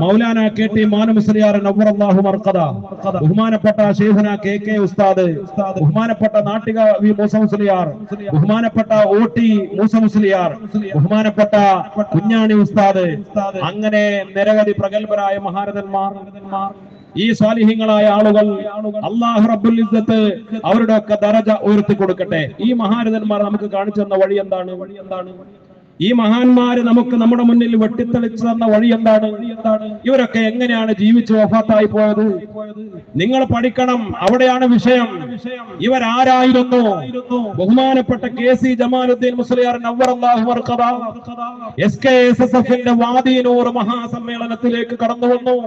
Maulana KT മാനുമുസ്ലിയാർ നവ്വറല്ലാഹു മർഖദ, ബഹുമാനപ്പെട്ട ശൈഖുന KK ഉസ്താദ്, ബഹുമാനപ്പെട്ട നാട്ടിക വി മൂസ മുസ്ലിയാർ, ബഹുമാനപ്പെട്ട OT മൂസ മുസ്ലിയാർ, ബഹുമാനപ്പെട്ട കുഞ്ഞാണി ഉസ്താദ്, അങ്ങനെ നിരവധി പ്രഗത്ഭരായ മഹാരഥന്മാർ, ഈ സ്വാലിഹീങ്ങളായ ആളുകൾ അല്ലാഹു റബ്ബുൽ ഇസ്സത്ത് അവരുടെ ഒക്കെ ദറജ ഉയർത്തി കൊടുക്കട്ടെ. ഈ മഹാരഥന്മാർ നമുക്ക് കാണിച്ചു തന്ന വഴി എന്താണ്? ഈ മഹാന്മാര് നമുക്ക് നമ്മുടെ മുന്നിൽ വെട്ടിത്തെളിച്ചു തന്ന വഴി എന്താണ്? ഇവരൊക്കെ എങ്ങനെയാണ് ജീവിച്ച് വഫാത്തായി പോയത്? നിങ്ങൾ പഠിക്കണം, അവിടെയാണ് വിഷയം. ഇവരാരായിരുന്നു? ബഹുമാനപ്പെട്ട KC ജമാലുദ്ദീൻ മുസ്ലിയാർ നവ്വറല്ലാഹു മർഖദ SKSSF-ന്റെ വാദീനൂർ മഹാസമ്മേളനത്തിലേക്ക് കടന്നു വന്നു.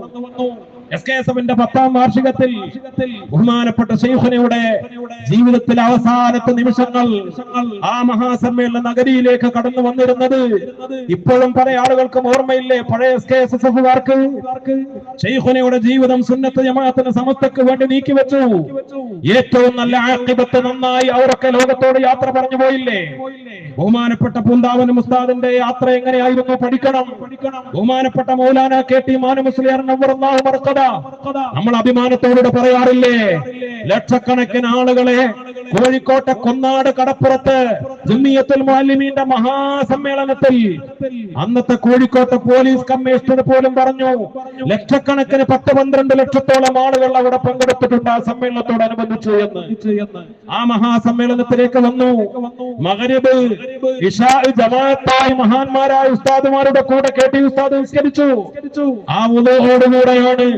SKSF-ന്റെ 10ാം വാർഷികത്തിൽ ബഹുമാനപ്പെട്ട ശൈഖുനയുടെ ജീവിതത്തിലെ അവസാനത്തെ നിമിഷങ്ങൾ ആ മഹാസമ്മേളന നഗരിയിലേക്ക് കടന്നു വന്നിരുന്നത് ഇപ്പോഴും പല ആളുകൾക്കും ഓർമ്മയില്ലേ? പഴയ SKSSF-കാർക്ക് ശൈഖുനയുടെ ജീവിതം സുന്നത്ത് ജമാഅത്തിന് സമസ്തക്ക് വേണ്ടി നീക്കിവെച്ചു. ഏറ്റവും നല്ല ആഖിബത്ത് നന്നായി അവരൊക്കെ ലോകത്തോട് യാത്ര പറഞ്ഞു പോയില്ലേ? ബഹുമാനപ്പെട്ട പൂന്താവൻ ഉസ്താദിന്റെ യാത്ര എങ്ങനെയായിരുന്നു പഠിക്കണം. ബഹുമാനപ്പെട്ട മൗലാന KT മാനുമുസ്ലിയാർ നവ്വറല്ലാഹു മർഖദ നമ്മൾ അഭിമാനത്തോടെ പറയാറില്ലേ? ലക്ഷക്കണക്കിന് ആളുകളെ കോഴിക്കോട്ടെ കൊന്നാട് കടപ്പുറത്ത് ജമിയത്തുൽ മുഅല്ലിമീന്റെ മഹാസമ്മേളനത്തിൽ അന്നത്തെ കോഴിക്കോട്ടെ പോലീസ് കമ്മീഷണർ പോലും പറഞ്ഞു, ലക്ഷക്കണക്കിന് 10-12 ലക്ഷത്തോളം ആളുകൾ അവിടെ പങ്കെടുത്തിട്ടുണ്ട് ആ സമ്മേളനത്തോടനുബന്ധിച്ച് എന്ന്. ആ മഹാസമ്മേളനത്തിലേക്ക് വന്നു. മഗ്രിബ് ഇശാ ജമാഅത്തായി മഹാന്മാരായ ഉസ്താദുമാരുടെ കൂടെ KT ഉസ്താദ് നിസ്കരിച്ചു. ആ വുളൂഓടുകൂടെയാണ്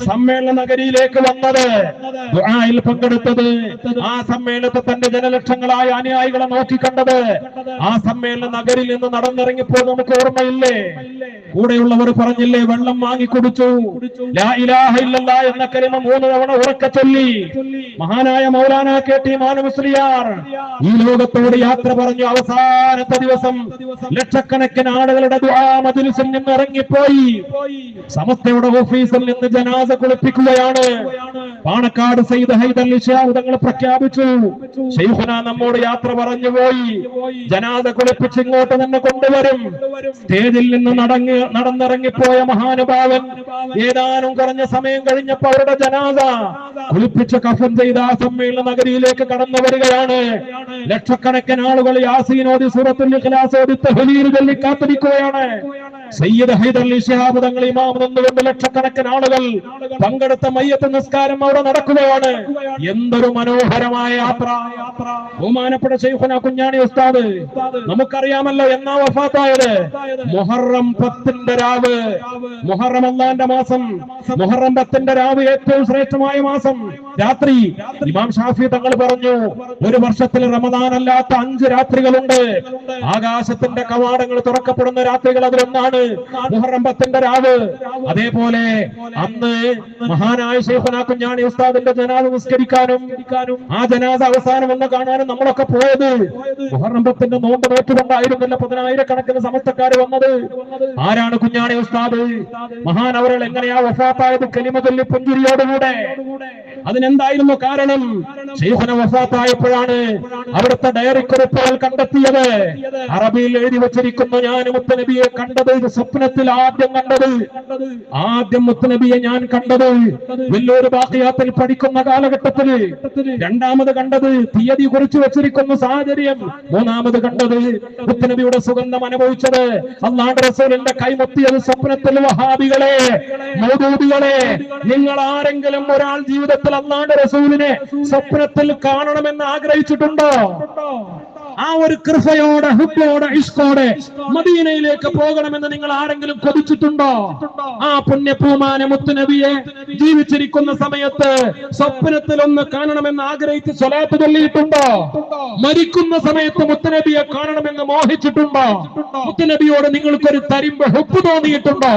സമ്മേളന നഗരിയിലേക്ക് വന്നത്, ദുആയിൽ പങ്കെടുത്തത്. ആ സമ്മേളനത്തെ തന്റെ ജനലക്ഷങ്ങളായ അനുയായികളെ നോക്കിക്കണ്ടത്. ആ സമ്മേളന നഗരിയിൽ നിന്ന് നടന്നിറങ്ങിപ്പോ നമുക്ക് ഓർമ്മയില്ലേ? കൂടെയുള്ളവർ പറഞ്ഞില്ലേ, വെള്ളം വാങ്ങി കുടിച്ചു, ലാ ഇലാഹ ഇല്ലല്ലാഹ് എന്ന കലിമ 3 തവണ ഉറക്കെ ചൊല്ലി. മഹാനായ മൗലാന KT മാനുമുസ്ലിയാർ ഈ ലോകത്തോട് യാത്ര പറഞ്ഞു. അവസാനത്തെ ദിവസം ലക്ഷക്കണക്കിന് ആളുകളുടെ ദുആ മജ്ലിസിൽ നിന്ന് ഇറങ്ങിപ്പോയി. സമസ്തയുടെ ഓഫീസിൽ നിന്ന് ജനാസ കുളിപ്പിക്കുകയാണ്. പാണക്കാട് സയ്യിദ് ഹൈദർ ശിഹാബ് തങ്ങൾ പ്രഖ്യാപിച്ചു, ശൈഖുന നമ്മോട് യാത്ര പറഞ്ഞു പോയി, ജനാസ കുളിപ്പിച്ച് ഇങ്ങോട്ട് തന്നെ കൊണ്ടുവരും. സ്റ്റേജിൽ നിന്ന് നടന്നിറങ്ങിപ്പോയ മഹാനുഭാവൻ ഏതാനും കുറഞ്ഞ സമയം കഴിഞ്ഞപ്പോൾ അവരുടെ ജനാസ കുളിപ്പിച്ച് കഫൻ ചെയ്ത ആ സമ്മേളന നഗരിയിലേക്ക് കടന്നു വരികയാണ്. ലക്ഷക്കണക്കിന് ആളുകൾ യാസീനോദി സൂറത്തുൽ ഇഖ്ലാസ് ഓതി തഹ്ലീൽ ചൊല്ലി കാത്തിരിക്കുകയാണ്. സയ്യിദ് ഹൈദർ ശിഹാബ് തങ്ങൾ ഇമാം നിന്നുകൊണ്ട് ലക്ഷക്കണക്കിന് ആളുകൾ പങ്കെടുത്ത മയ്യത്ത് നിസ്കാരം അവിടെ നടക്കുകയാണ്. എന്തൊരു മനോഹരമായ യാത്ര! ബഹുമാനപ്പെട്ട ശൈഖുന കുഞ്ഞാണി ഉസ്താദ്, നമുക്കറിയാമല്ലോ എന്നാ വഫാത്തായത്? മുഹറം 10ന്റെ രാവ്. മുഹറം അല്ലാഹുവിന്റെ മാസം. മുഹറം 10ന്റെ രാവ് ഏറ്റവും ശ്രേഷ്ഠമായ മാസം. രാത്രി ഇമാം ഷാഫി തങ്ങൾ പറഞ്ഞു, ഒരു വർഷത്തിൽ റമദാൻ അല്ലാത്ത 5 രാത്രികളുണ്ട്. ആകാശത്തിന്റെ കവാടങ്ങൾ തുറക്കപ്പെടുന്ന രാത്രികൾ അതിലൊന്നാണ് മുഹറം 10ന്റെ രാവ്. അതേപോലെ അന്ന് മഹാനായ ശൈഖുന കുഞ്ഞാണി ഉസ്താദിന്റെ ജനാസ നിസ്കരിക്കാനും ആ ജനാസ അവസാനം ഒന്ന് കാണാനും നമ്മളൊക്കെ പോയത് മുഹറം 10ന്റെ നോമ്പ് നോറ്റുകൊണ്ടായിരുന്നില്ല 10,000-കണക്കിന് സമസ്തക്കാർ വന്നത്. ആരാണ് കുഞ്ഞാണി ഉസ്താദ്? മഹാൻ അവர்கள் എങ്ങനെയാ വഫാത്തായത്? കലിമ ചൊല്ലി പുഞ്ചിരിയോടുകൂടെ. അതിനെന്തായിരുന്നു കാരണം? ശൈഖുന വഫാത്തായപ്പോഴാണ് അവിടുത്തെ ഡയറി കുറിപ്പുകൾ കണ്ടെത്തിയത്. അറബിയിൽ എഴുതി വച്ചിരിക്കുന്നു, ഞാൻ മുത്തുനബിയെ കണ്ടത് സ്വപ്നത്തിൽ ആദ്യം മുത്തുനബിയെ ഞാൻ കണ്ടത് വലിയൊരു ബാഖിയാത്തിൽ പഠിക്കുന്ന കാലഘട്ടത്തിൽ, രണ്ടാമത് കണ്ടത് തീയതി കുറിച്ചു വെച്ചിരിക്കുന്ന സാഹചര്യം, മൂന്നാമത് കണ്ടത് മുത്തുനബിയുടെ സുഗന്ധം അനുഭവിച്ചത്, അല്ലാഹുവിന്റെ റസൂലിന്റെ കൈമുത്തിയത് സ്വപ്നത്തിൽ. വഹാബികളെ, മൗദൂദികളെ, നിങ്ങൾ ആരെങ്കിലും ഒരാൾ ജീവിതത്തിൽ അല്ലാഹുവിന്റെ റസൂലിനെ സ്വപ്നത്തിൽ കാണണമെന്ന് ആഗ്രഹിച്ചിട്ടുണ്ടോ? ആ ഒരു കൃപയോടെ, ഹുബ്ബോടെ, ഇഷ്കോടെ മദീനയിലേക്ക് പോകണമെന്ന് നിങ്ങൾ ആരെങ്കിലും കൊതിച്ചിട്ടുണ്ടോ? ആ പുണ്യപൂമാന മുത്തുനബിയെ ജീവിച്ചിരിക്കുന്ന സമയത്ത് സ്വപ്നത്തിൽ ഒന്ന് കാണണമെന്ന് ആഗ്രഹിച്ച് സ്വലാത്ത് ചൊല്ലിയിട്ടുണ്ടോ? മരിക്കുന്ന സമയത്ത് മുത്തുനബിയെ കാണണമെന്ന് മോഹിച്ചിട്ടുണ്ടോ? മുത്തുനബിയോട് നിങ്ങൾക്കൊരു തരിമ്പ് ഹുബ്ബ് തോന്നിയിട്ടുണ്ടോ?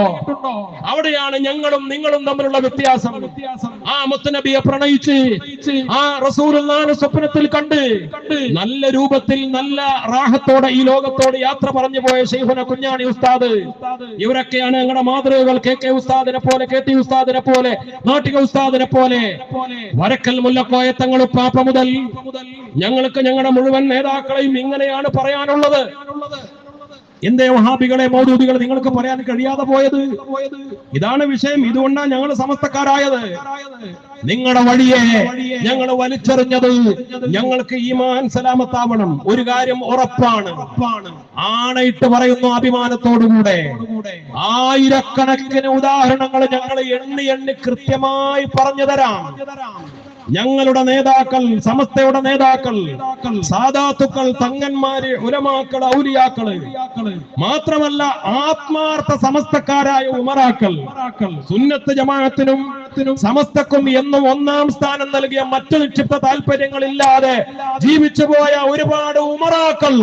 അവിടെയാണ് ഞങ്ങളും നിങ്ങളും തമ്മിലുള്ള വ്യത്യാസം. ആ മുത്തുനബിയെ പ്രണയിച്ച് ആ റസൂലുള്ളാഹിനെ സ്വപ്നത്തിൽ കണ്ട് നല്ല രൂപത്തിൽ നല്ല റാഹത്തോടെ ഈ ലോകത്തോട് യാത്ര പറഞ്ഞു പോയ ശൈഖുന കുഞ്ഞാണി ഉസ്താദ്. ഇവരൊക്കെയാണ് ഞങ്ങളുടെ മാതൃകകൾ. KK ഉസ്താദിനെ പോലെ, KT ഉസ്താദിനെ പോലെ, നാട്ടിക ഉസ്താദിനെ പോലെ, വരക്കൽ മുല്ലക്കോയ തങ്ങൾ പാപ്പ മുതൽ ഞങ്ങൾക്ക് ഞങ്ങളുടെ മുഴുവൻ നേതാക്കളെയും ഇങ്ങനെയാണ് പറയാനുള്ളത്. എന്തേ വഹാബികളെ മൗദൂദികളെ നിങ്ങൾക്ക് പറയാൻ കഴിയാതെ പോയത്? ഇതാണ് വിഷയം. ഇതുകൊണ്ടാണ് ഞങ്ങൾ സമസ്തക്കാരായത്. നിങ്ങളുടെ വഴിയെ ഞങ്ങൾ വലിച്ചെറിഞ്ഞത്. ഞങ്ങൾക്ക് ഈമാൻ സലാമത്താവണം. ഒരു കാര്യം ഉറപ്പാണ്, ആണയിട്ട് പറയുന്നു അഭിമാനത്തോടുകൂടെ. ആയിരക്കണക്കിന് ഉദാഹരണങ്ങൾ ഞങ്ങൾ എണ്ണി കൃത്യമായി പറഞ്ഞു തരാം. ഞങ്ങളുടെ നേതാക്കൾ, സമസ്തയുടെ നേതാക്കൾ, സാദാത്തുക്കൾ, തങ്ങന്മാര്, ഉലമാക്കൾ, ഔലിയാക്കള്, മാത്രമല്ല ആത്മാർത്ഥ സമസ്തക്കാരായ ഉമറാക്കൾ, സുന്നത്ത് ജമാഅത്തിനും സമസ്തക്കും എന്നും ഒന്നാം സ്ഥാനം നൽകിയ മറ്റു നിക്ഷിപ്ത താല്പര്യങ്ങളില്ലാതെ ജീവിച്ചു പോയ ഒരുപാട് ഉമറാക്കൾ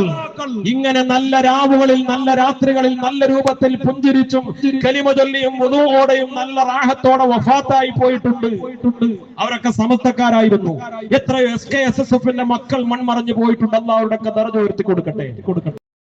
ഇങ്ങനെ നല്ല രാവുകളിൽ, നല്ല രാത്രികളിൽ, നല്ല രൂപത്തിൽ പുഞ്ചിരിച്ചും കലിമ ചൊല്ലിയും വുദൂഓടെയും നല്ല റാഹത്തോടെ വഫാത്തായി പോയിട്ടുണ്ട്. അവരൊക്കെ സമസ്തക്കാരായിരുന്നു. എത്രയോ SKSSF മക്കൾ മൺമറഞ്ഞു പോയിട്ടുണ്ട്. അല്ലാഹു അവരുടെയൊക്കെ ദർജ ഉയർത്തി കൊടുക്കട്ടെ.